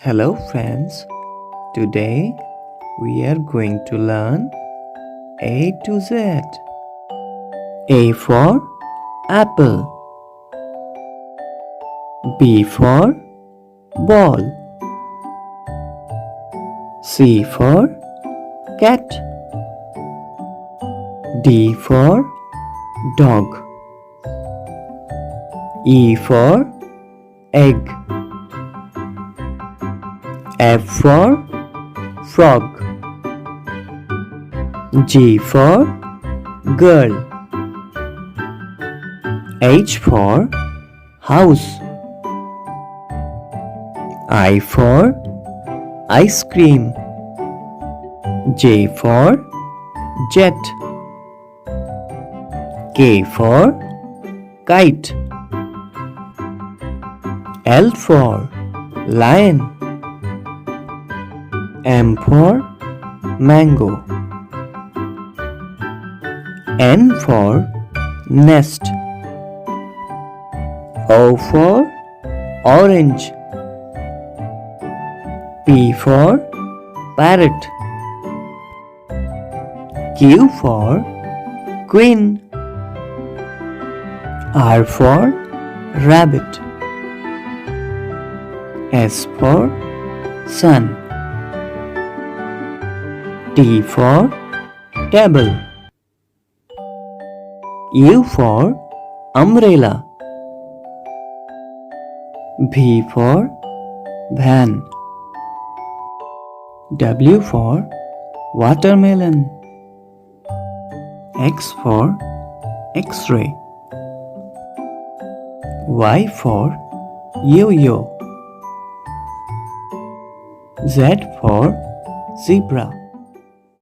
Hello friends, today we are going to learn A to Z. A for apple, B for ball, C for cat, D for dog, E for egg, F for frog, G for girl, H for house, I for ice cream, J for jet, K for kite, L for lion, M for mango, N for nest, O for orange, P for parrot, Q for queen, R for rabbit, S for sun, T for table, U for umbrella, V for van, W for watermelon, X for X-ray, Y for yo-yo, Z for zebra.